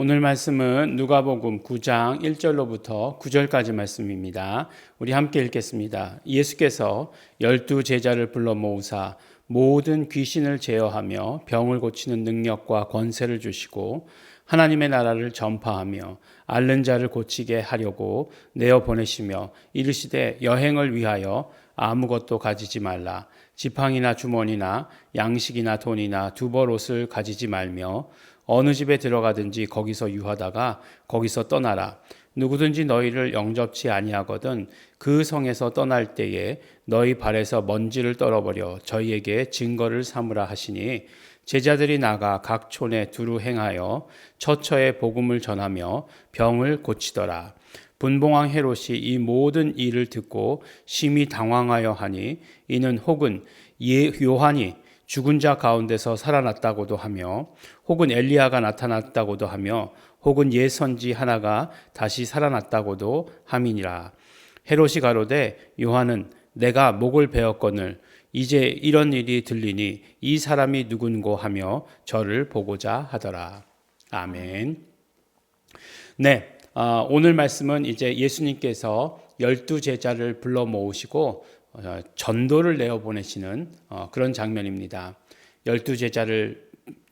오늘 말씀은 누가복음 9장 1절로부터 9절까지 말씀입니다. 우리 함께 읽겠습니다. 예수께서 12제자를 불러 모으사 모든 귀신을 제어하며 병을 고치는 능력과 권세를 주시고 하나님의 나라를 전파하며 앓는 자를 고치게 하려고 내어 보내시며 이르시되 여행을 위하여 아무것도 가지지 말라. 지팡이나 주머니나 양식이나 돈이나 두벌 옷을 가지지 말며 어느 집에 들어가든지 거기서 유하다가 거기서 떠나라. 누구든지 너희를 영접치 아니하거든 그 성에서 떠날 때에 너희 발에서 먼지를 떨어버려 저희에게 증거를 삼으라 하시니 제자들이 나가 각 촌에 두루 행하여 처처에 복음을 전하며 병을 고치더라. 분봉왕 헤롯이 이 모든 일을 듣고 심히 당황하여 하니 이는 혹은 요한이 죽은 자 가운데서 살아났다고도 하며 혹은 엘리야가 나타났다고도 하며 혹은 예선지 하나가 다시 살아났다고도 함이니라. 헤롯이 가로되 요한은 내가 목을 베었거늘 이제 이런 일이 들리니 이 사람이 누군고 하며 저를 보고자 하더라. 아멘. 네, 오늘 말씀은 이제 예수님께서 12제자를 불러 모으시고 전도를 내어 보내시는 그런 장면입니다. 12제자를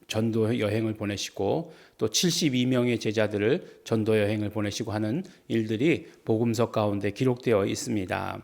전도 여행을 보내시고 또 72명의 제자들을 전도 여행을 보내시고 하는 일들이 복음서 가운데 기록되어 있습니다.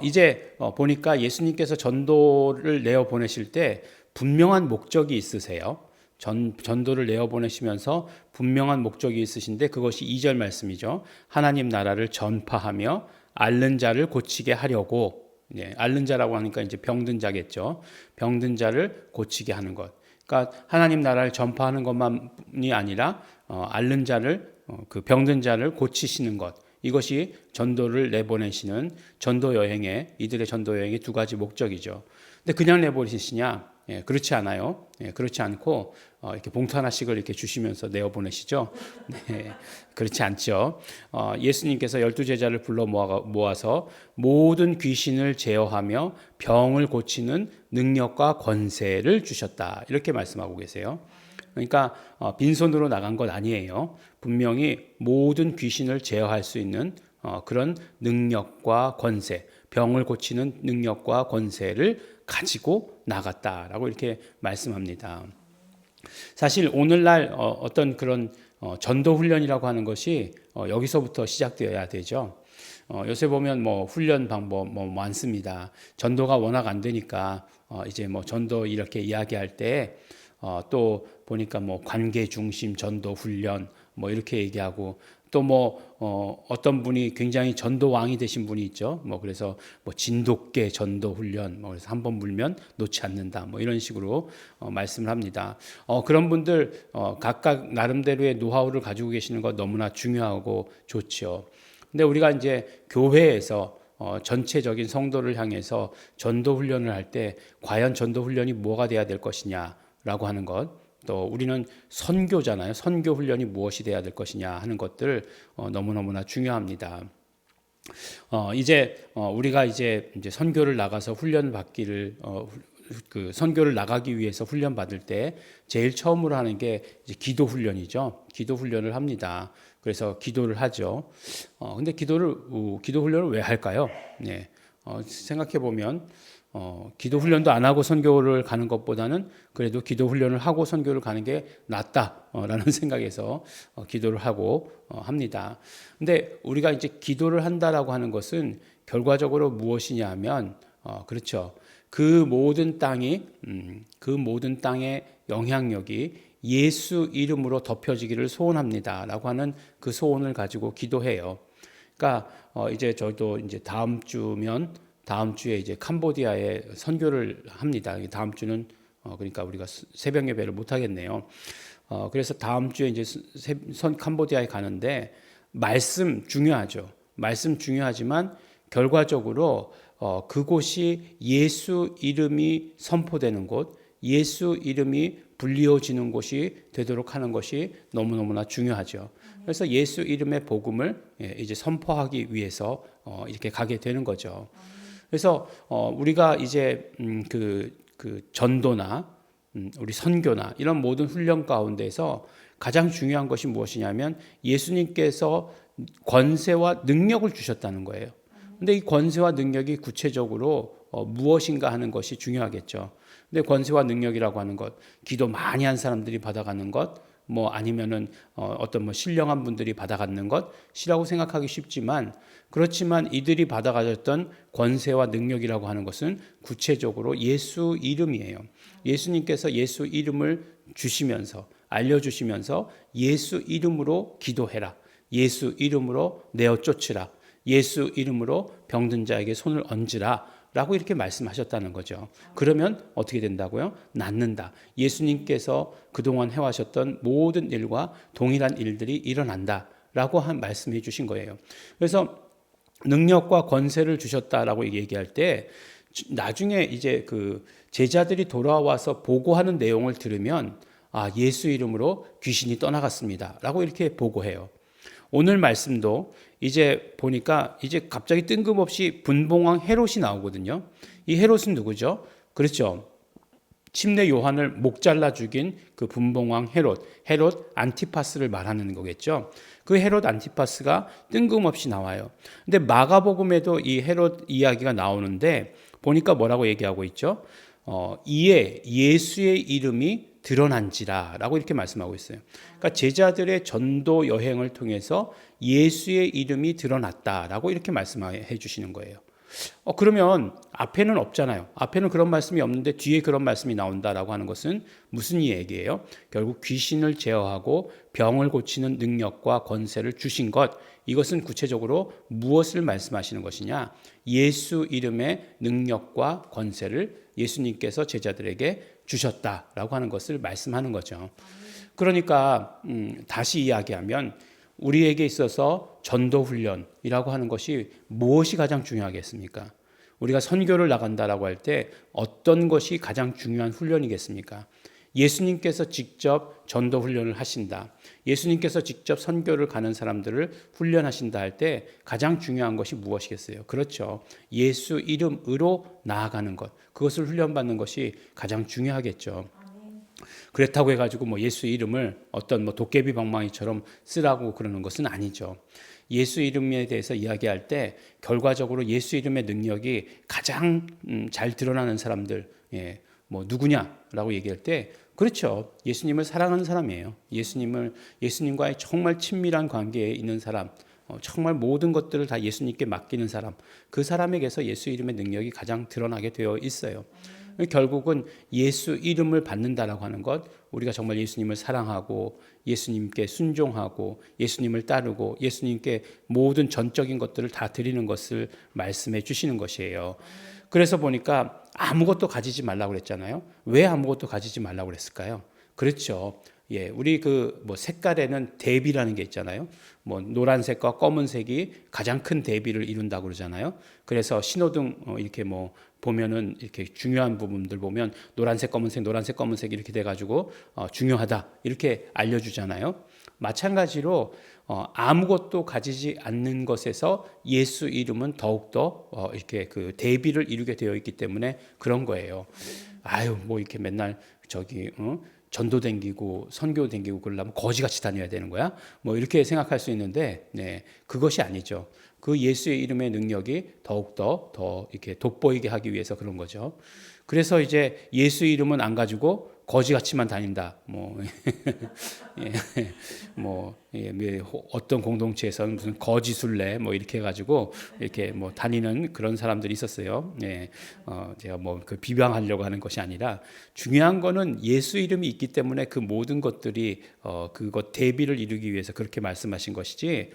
이제 보니까 예수님께서 전도를 내어 보내실 때 분명한 목적이 있으세요. 전도를 내어 보내시면서 분명한 목적이 있으신데 그것이 2절 말씀이죠. 하나님 나라를 전파하며 앓는 자를 고치게 하려고, 앓는 자라고 하니까 이제 병든 자겠죠. 병든 자를 고치게 하는 것. 그러니까 하나님 나라를 전파하는 것만이 아니라 앓는 자를, 그 병든 자를 고치시는 것. 이것이 전도를 내보내시는 전도 여행의, 이들의 전도 여행의 두 가지 목적이죠. 근데 그냥 내보내시냐? 그렇지 않아요. 그렇지 않고 이렇게 봉투 하나씩을 이렇게 주시면서 내어 보내시죠. 네, 그렇지 않죠. 예수님께서 12제자를 불러 모아서 모든 귀신을 제어하며 병을 고치는 능력과 권세를 주셨다. 이렇게 말씀하고 계세요. 그러니까 빈손으로 나간 것 아니에요. 분명히 모든 귀신을 제어할 수 있는 그런 능력과 권세, 병을 고치는 능력과 권세를 가지고 나갔다라고 이렇게 말씀합니다. 사실 오늘날 어떤 그런 전도 훈련이라고 하는 것이 여기서부터 시작되어야 되죠. 요새 보면 뭐 훈련 방법 뭐 많습니다. 전도가 워낙 안 되니까 이제 뭐 전도 이렇게 이야기할 때 또 보니까 뭐 관계 중심 전도 훈련 뭐 이렇게 얘기하고 또 뭐 어떤 분이 굉장히 전도 왕이 되신 분이 있죠. 뭐 그래서 뭐 진돗개 전도 훈련 뭐 그래서 한번 물면 놓지 않는다 뭐 이런 식으로 말씀을 합니다. 그런 분들 각각 나름대로의 노하우를 가지고 계시는 것 너무나 중요하고 좋죠. 근데 우리가 이제 교회에서 전체적인 성도를 향해서 전도 훈련을 할 때 과연 전도 훈련이 뭐가 돼야 될 것이냐라고 하는 것. 또 우리는 선교잖아요. 선교 훈련이 무엇이 돼야 될 것이냐 하는 것들 너무너무나 중요합니다. 이제 우리가 이제 선교를 나가서 훈련 받기를 그 선교를 나가기 위해서 훈련 받을 때 제일 처음으로 하는 게 이제 기도 훈련이죠. 기도 훈련을 합니다. 그래서 기도를 하죠. 근데 기도 훈련을 왜 할까요? 네. 생각해 보면 기도 훈련도 안 하고 선교를 가는 것보다는 그래도 기도 훈련을 하고 선교를 가는 게 낫다라는 생각에서 기도를 하고 합니다. 근데 우리가 이제 기도를 한다라고 하는 것은 결과적으로 무엇이냐 하면 그렇죠. 그 모든 땅의 영향력이 예수 이름으로 덮여지기를 소원합니다라고 하는 그 소원을 가지고 기도해요. 그러니까 이제 저도 이제 다음 주에 이제 캄보디아에 선교를 합니다. 다음 주는 그러니까 우리가 새벽 예배를 못 하겠네요. 그래서 다음 주에 이제 캄보디아에 가는데 말씀 중요하죠. 말씀 중요하지만 결과적으로 그곳이 예수 이름이 선포되는 곳, 예수 이름이 불리워지는 곳이 되도록 하는 것이 너무너무나 중요하죠. 그래서 예수 이름의 복음을 이제 선포하기 위해서 이렇게 가게 되는 거죠. 그래서 우리가 이제 그 전도나 우리 선교나 이런 모든 훈련 가운데서 가장 중요한 것이 무엇이냐면 예수님께서 권세와 능력을 주셨다는 거예요. 근데 이 권세와 능력이 구체적으로 무엇인가 하는 것이 중요하겠죠. 근데 권세와 능력이라고 하는 것, 기도 많이 한 사람들이 받아가는 것, 뭐 아니면은 어떤 뭐 신령한 분들이 받아가는 것이라고 생각하기 쉽지만, 그렇지만 이들이 받아가졌던 권세와 능력이라고 하는 것은 구체적으로 예수 이름이에요. 예수님께서 예수 이름을 주시면서 알려주시면서 예수 이름으로 기도해라, 예수 이름으로 내어 쫓으라, 예수 이름으로 병든 자에게 손을 얹으라 라고 이렇게 말씀하셨다는 거죠. 그러면 어떻게 된다고요? 낫는다. 예수님께서 그동안 해와셨던 모든 일과 동일한 일들이 일어난다 라고 말씀해 주신 거예요. 그래서 능력과 권세를 주셨다라고 얘기할 때 나중에 이제 그 제자들이 돌아와서 보고하는 내용을 들으면 예수 이름으로 귀신이 떠나갔습니다 라고 이렇게 보고해요. 오늘 말씀도 이제 보니까 이제 갑자기 뜬금없이 분봉왕 헤롯이 나오거든요. 이 헤롯은 누구죠? 그렇죠. 침례 요한을 목 잘라 죽인 그 분봉왕 헤롯 안티파스를 말하는 거겠죠. 그 헤롯 안티파스가 뜬금없이 나와요. 근데 마가복음에도 이 헤롯 이야기가 나오는데 보니까 뭐라고 얘기하고 있죠? 이에 예수의 이름이 드러난지라라고 이렇게 말씀하고 있어요. 그러니까 제자들의 전도 여행을 통해서 예수의 이름이 드러났다라고 이렇게 말씀해 주시는 거예요. 그러면 앞에는 없잖아요. 앞에는 그런 말씀이 없는데 뒤에 그런 말씀이 나온다라고 하는 것은 무슨 얘기예요? 결국 귀신을 제어하고 병을 고치는 능력과 권세를 주신 것, 이것은 구체적으로 무엇을 말씀하시는 것이냐? 예수 이름의 능력과 권세를 예수님께서 제자들에게 주셨다라고 하는 것을 말씀하는 거죠. 그러니까 다시 이야기하면 우리에게 있어서 전도훈련이라고 하는 것이 무엇이 가장 중요하겠습니까? 우리가 선교를 나간다라고 할 때 어떤 것이 가장 중요한 훈련이겠습니까? 예수님께서 직접 전도훈련을 하신다, 예수님께서 직접 선교를 가는 사람들을 훈련하신다 할 때 가장 중요한 것이 무엇이겠어요? 그렇죠. 예수 이름으로 나아가는 것, 그것을 훈련받는 것이 가장 중요하겠죠. 그렇다고 해가지고 뭐 예수 이름을 어떤 뭐 도깨비 방망이처럼 쓰라고 그러는 것은 아니죠. 예수 이름에 대해서 이야기할 때 결과적으로 예수 이름의 능력이 가장 잘 드러나는 사람들, 뭐 누구냐라고 얘기할 때 그렇죠. 예수님을 사랑하는 사람이에요. 예수님과의 정말 친밀한 관계에 있는 사람, 정말 모든 것들을 다 예수님께 맡기는 사람, 그 사람에게서 예수 이름의 능력이 가장 드러나게 되어 있어요. 결국은 예수 이름을 받는다라고 하는 것, 우리가 정말 예수님을 사랑하고 예수님께 순종하고 예수님을 따르고 예수님께 모든 전적인 것들을 다 드리는 것을 말씀해 주시는 것이에요. 그래서 보니까 아무것도 가지지 말라고 그랬잖아요. 왜 아무것도 가지지 말라고 그랬을까요? 그렇죠. 우리 그 뭐 색깔에는 대비라는 게 있잖아요. 뭐 노란색과 검은색이 가장 큰 대비를 이룬다고 그러잖아요. 그래서 신호등 이렇게 뭐 보면은 이렇게 중요한 부분들 보면 노란색, 검은색 이렇게 돼가지고 중요하다 이렇게 알려주잖아요. 마찬가지로 아무것도 가지지 않는 것에서 예수 이름은 더욱더 이렇게 그 대비를 이루게 되어 있기 때문에 그런 거예요. 뭐 이렇게 맨날 전도 댕기고 선교 댕기고 그러려면 거지같이 다녀야 되는 거야? 뭐 이렇게 생각할 수 있는데, 그것이 아니죠. 그 예수의 이름의 능력이 더욱더 더 이렇게 돋보이게 하기 위해서 그런 거죠. 그래서 이제 예수 이름은 안 가지고 거지같이만 다닌다. 어떤 공동체에서는 무슨 거지술래 이렇게 해가지고 이렇게 다니는 그런 사람들이 있었어요. 제가 그 비방하려고 하는 것이 아니라 중요한 거는 예수 이름이 있기 때문에 그 모든 것들이 그것 대비를 이루기 위해서 그렇게 말씀하신 것이지,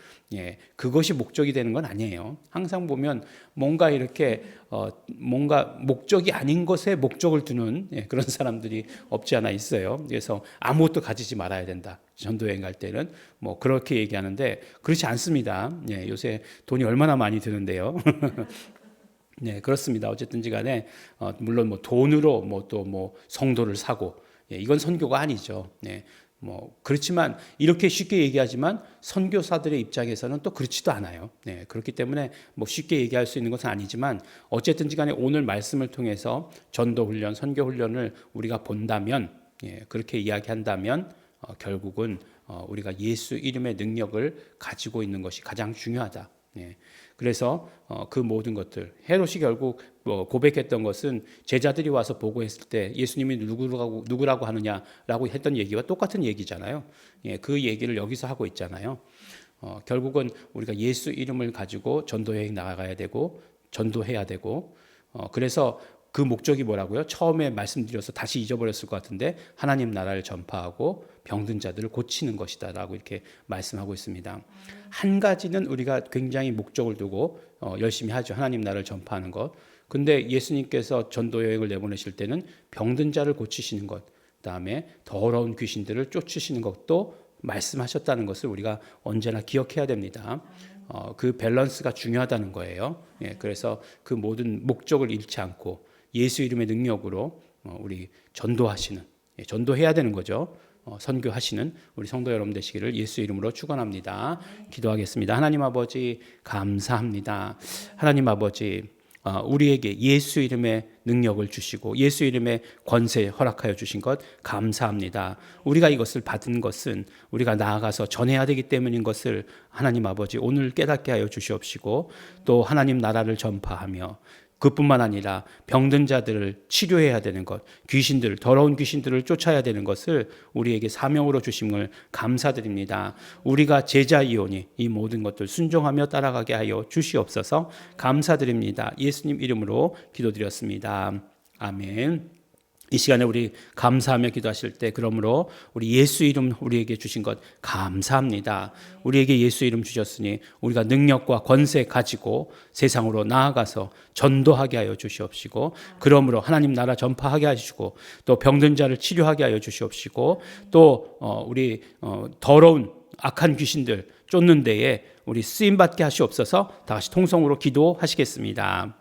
그것이 목적이 되는 건 아니에요. 항상 보면 뭔가 이렇게 뭔가 목적이 아닌 것에 목적을 두는 그런 사람들이 없지 않아 있어요. 그래서 아무것도 가지지 말아야 된다. 전도여행 갈 때는 그렇게 얘기하는데 그렇지 않습니다. 요새 돈이 얼마나 많이 드는데요. 그렇습니다. 어쨌든지 간에 물론 돈으로 또 성도를 사고, 이건 선교가 아니죠. 그렇지만 이렇게 쉽게 얘기하지만 선교사들의 입장에서는 또 그렇지도 않아요. 그렇기 때문에 쉽게 얘기할 수 있는 것은 아니지만 어쨌든지 간에 오늘 말씀을 통해서 전도 훈련, 선교 훈련을 우리가 본다면, 그렇게 이야기한다면 결국은 우리가 예수 이름의 능력을 가지고 있는 것이 가장 중요하다. 예. 그래서 그 모든 것들, 헤롯이 결국 고백했던 것은 제자들이 와서 보고했을 때 예수님이 누구라고 하느냐라고 했던 얘기와 똑같은 얘기잖아요. 예, 그 얘기를 여기서 하고 있잖아요. 결국은 우리가 예수 이름을 가지고 전도여행 나가야 되고 전도해야 되고, 그래서 그 목적이 뭐라고요? 처음에 말씀드려서 다시 잊어버렸을 것 같은데, 하나님 나라를 전파하고 병든 자들을 고치는 것이다 라고 이렇게 말씀하고 있습니다. 한 가지는 우리가 굉장히 목적을 두고 열심히 하죠. 하나님 나라를 전파하는 것. 근데 예수님께서 전도 여행을 내보내실 때는 병든 자를 고치시는 것, 그다음에 더러운 귀신들을 쫓으시는 것도 말씀하셨다는 것을 우리가 언제나 기억해야 됩니다. 그 밸런스가 중요하다는 거예요. 예, 그래서 그 모든 목적을 잃지 않고 예수 이름의 능력으로 우리 전도하시는, 전도해야 되는 거죠. 선교하시는 우리 성도 여러분 되시기를 예수 이름으로 축원합니다. 기도하겠습니다. 하나님 아버지 감사합니다. 하나님 아버지, 우리에게 예수 이름의 능력을 주시고 예수 이름의 권세 허락하여 주신 것 감사합니다. 우리가 이것을 받은 것은 우리가 나아가서 전해야 되기 때문인 것을 하나님 아버지 오늘 깨닫게 하여 주시옵시고, 또 하나님 나라를 전파하며 그뿐만 아니라 병든 자들을 치료해야 되는 것, 귀신들, 더러운 귀신들을 쫓아야 되는 것을 우리에게 사명으로 주심을 감사드립니다. 우리가 제자이오니 이 모든 것들 순종하며 따라가게 하여 주시옵소서. 감사드립니다. 예수님 이름으로 기도드렸습니다. 아멘. 이 시간에 우리 감사하며 기도하실 때, 그러므로 우리 예수 이름 우리에게 주신 것 감사합니다. 우리에게 예수 이름 주셨으니 우리가 능력과 권세 가지고 세상으로 나아가서 전도하게 하여 주시옵시고, 그러므로 하나님 나라 전파하게 하시고, 또 병든 자를 치료하게 하여 주시옵시고, 또 우리 더러운 악한 귀신들 쫓는 데에 우리 쓰임받게 하시옵소서. 다 같이 통성으로 기도하시겠습니다.